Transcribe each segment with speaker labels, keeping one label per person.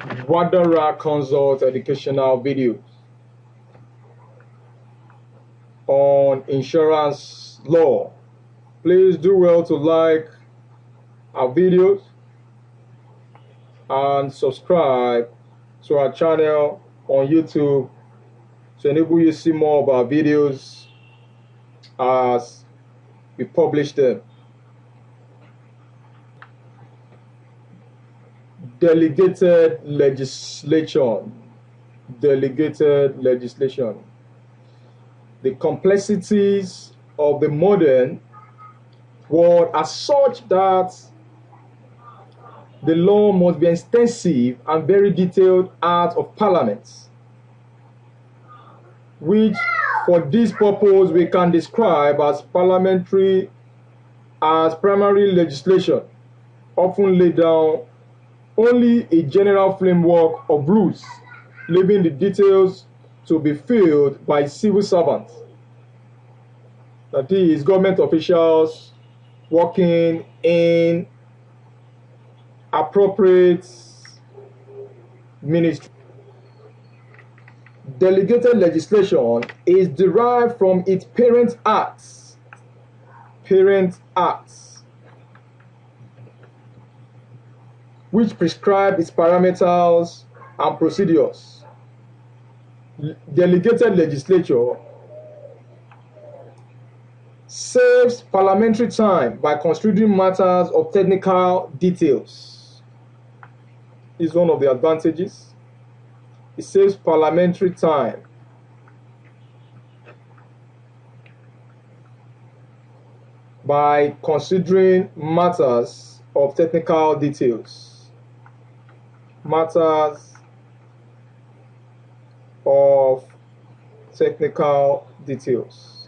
Speaker 1: Wadara Consult educational video on insurance law. Please do well to like our videos and subscribe to our channel on YouTube to enable you to see more of our videos as we publish them. Delegated legislation. Delegated legislation. The complexities of the modern world are such that the law must be extensive and very detailed Act of Parliament, which for this purpose we can describe as primary legislation, often lay down only a general framework of rules, leaving the details to be filled by civil servants, that is, government officials working in appropriate ministry. Delegated legislation is derived from its parent acts. Which prescribe its parameters and procedures. Delegated legislature saves parliamentary time by considering matters of technical details. Is one of the advantages. It saves parliamentary time by considering matters of technical details. Matters of technical details.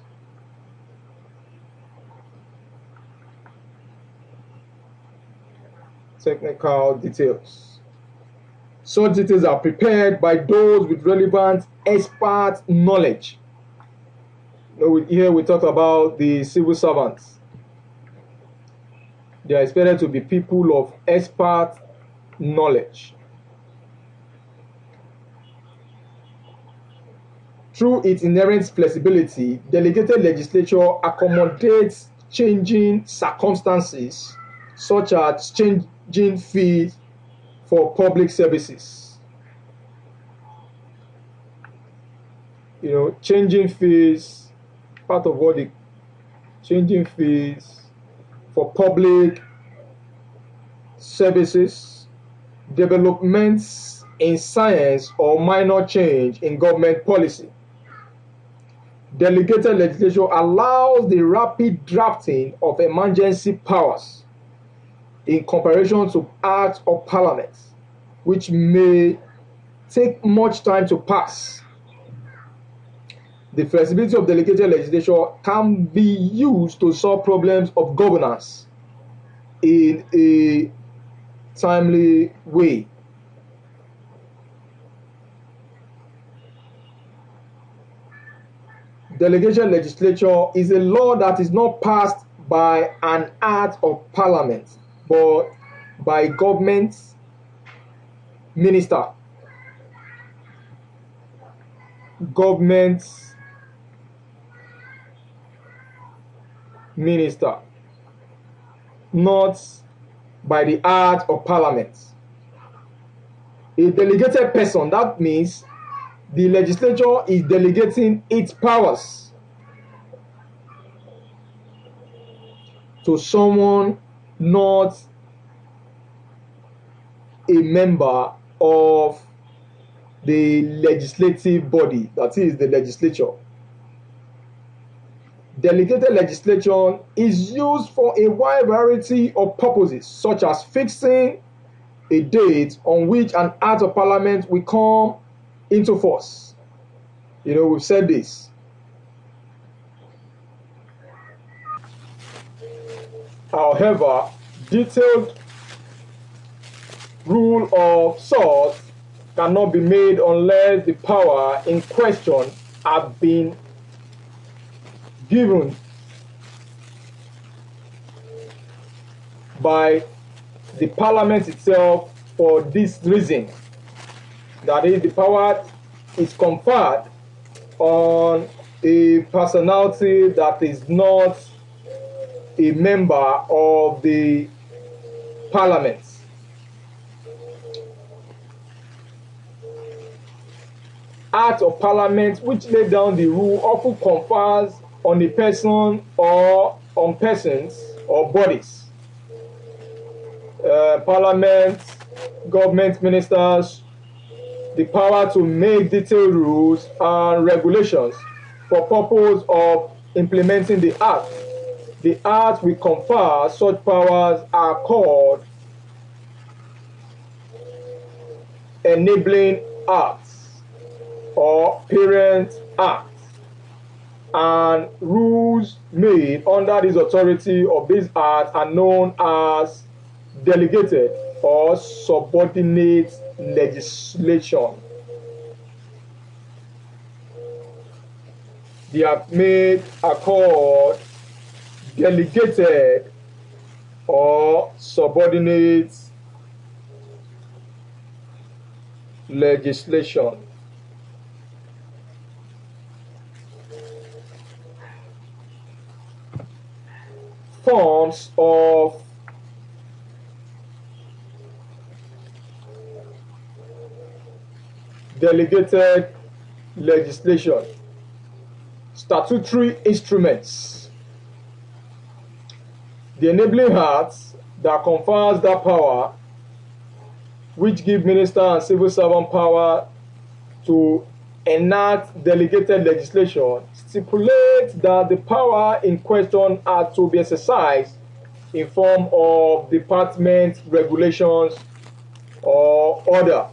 Speaker 1: Technical details. Such details are prepared by those with relevant expert knowledge. Here we talk about the civil servants. They are expected to be people of expert knowledge. Through its inherent flexibility, delegated legislature accommodates changing circumstances, such as changing fees for public services. Changing fees, part of what the changing fees for public services, developments in science, or minor change in government policy. Delegated legislation allows the rapid drafting of emergency powers in comparison to Acts of Parliament, which may take much time to pass. The flexibility of delegated legislation can be used to solve problems of governance in a timely way. Delegation legislature is a law that is not passed by an act of parliament, but by government minister. Government minister, not by the act of parliament. A delegated person, that means the legislature is delegating its powers to someone not a member of the legislative body, that is the legislature. Delegated legislation is used for a wide variety of purposes, such as fixing a date on which an act of parliament will come into force. We've said this. However, detailed rule of sort cannot be made unless the power in question have been given by the parliament itself. For this reason, That is, the power is conferred on a personality that is not a member of the parliament. Act of parliament which lay down the rule often confers on a person or on persons or bodies. Parliament, government ministers, the power to make detailed rules and regulations for purpose of implementing the act. The act we confer such powers are called enabling acts or parent acts, and rules made under this authority of this act are known as delegated or subordinate legislation. They are made are called delegated or subordinate legislation. Forms of delegated legislation. Statutory instruments. The enabling acts that confers that power, which give minister and civil servant power to enact delegated legislation, stipulate that the power in question are to be exercised in form of department regulations or order.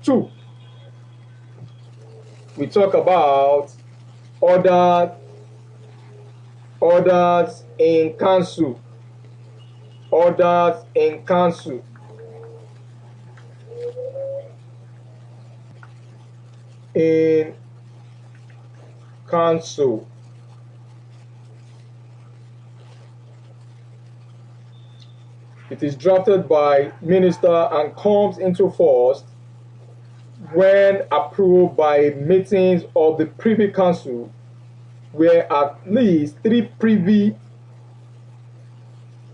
Speaker 1: 2. We talk about orders in council. Orders in council. In council. It is drafted by minister and comes into force when approved by meetings of the Privy Council, where at least 3 Privy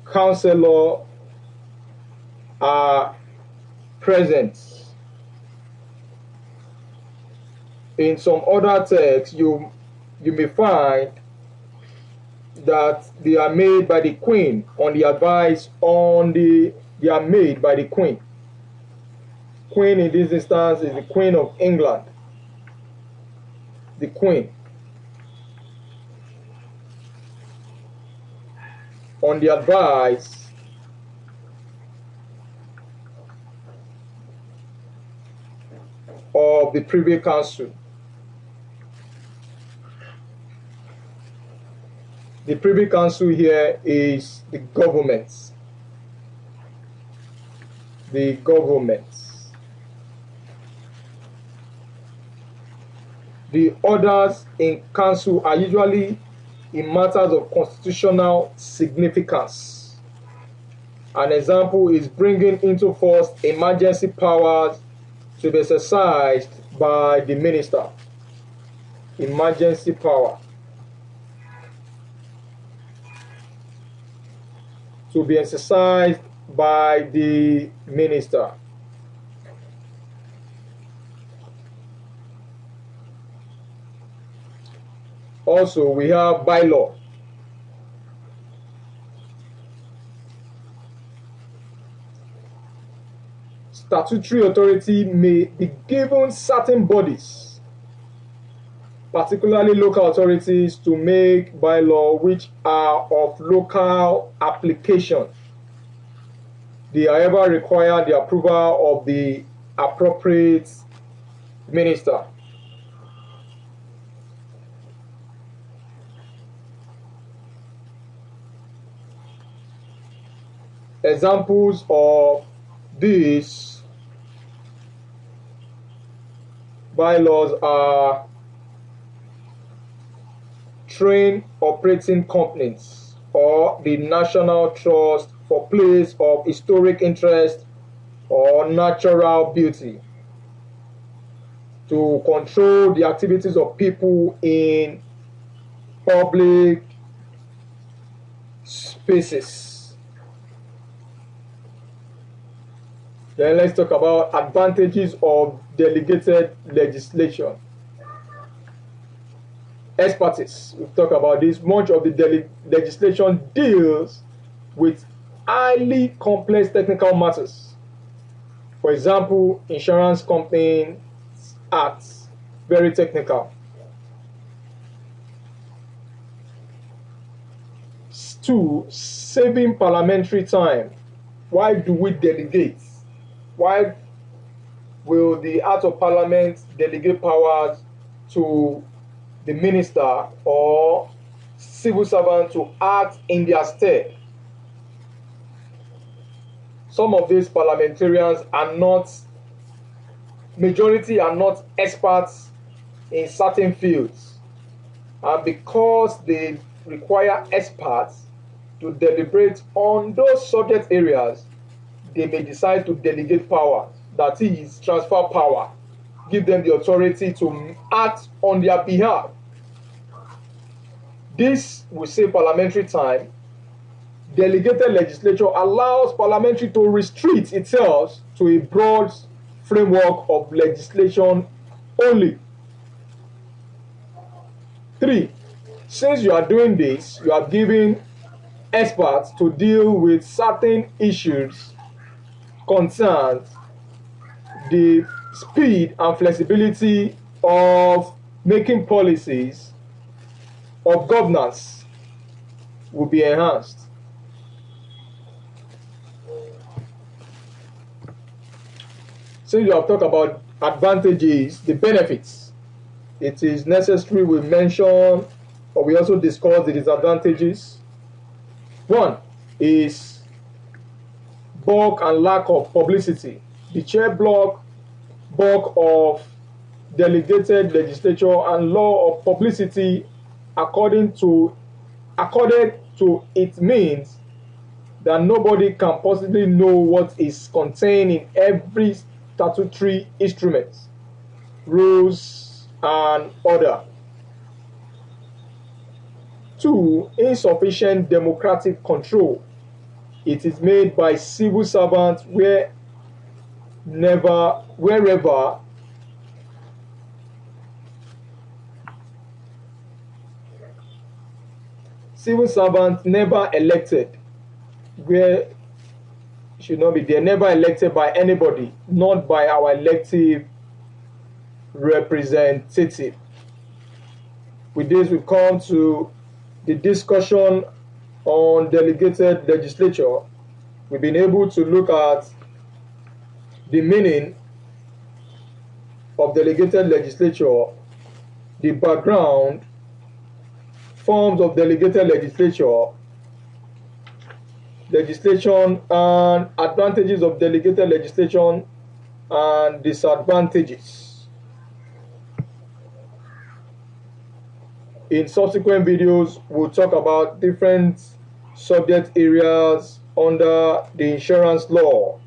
Speaker 1: Councillors are present. In some other texts, you may find that they are made by the Queen on the advice they are made by the Queen. Queen in this instance is the Queen of England. The Queen. On the advice of the Privy Council. The Privy Council here is the government. The government. The orders in council are usually in matters of constitutional significance. An example is bringing into force emergency powers to be exercised by the minister. Emergency power to be exercised by the minister. Also, we have bylaw. Statutory authority may be given certain bodies, particularly local authorities, to make bylaw which are of local application. They, however, require the approval of the appropriate minister. Examples of these bylaws are train operating companies or the National Trust for Place of Historic Interest or natural beauty, to control the activities of people in public spaces. Then let's talk about advantages of delegated legislation. Expertise, we've talked about this. Much of the legislation deals with highly complex technical matters. For example, insurance companies acts, very technical. 2, saving parliamentary time. Why do we delegate? Why will the Act of Parliament delegate powers to the minister or civil servant to act in their stead? Some of these parliamentarians are not, majority are not experts in certain fields, and because they require experts to deliberate on those subject areas, they may decide to delegate power, that is, transfer power, give them the authority to act on their behalf. This will save parliamentary time. Delegated legislature allows parliamentary to restrict itself to a broad framework of legislation only. 3, since you are doing this, you are giving experts to deal with certain issues, concerns, the speed and flexibility of making policies, of governance will be enhanced. Since you have talked about advantages, the benefits, it is necessary we mention, or we also discuss the disadvantages. 1 is bulk and lack of publicity. The sheer bulk of delegated legislature and law of publicity according to it means that nobody can possibly know what is contained in every statutory instrument, rules, and order. 2, insufficient democratic control. It is made by civil servants wherever civil servants never elected, where should not be, they're never elected by anybody, not by our elective representative. With this, we come to the discussion on delegated legislature. We've been able to look at the meaning of delegated legislature, the background, forms of delegated legislation, and advantages of delegated legislation and disadvantages. In subsequent videos, we'll talk about different subject areas under the insurance law.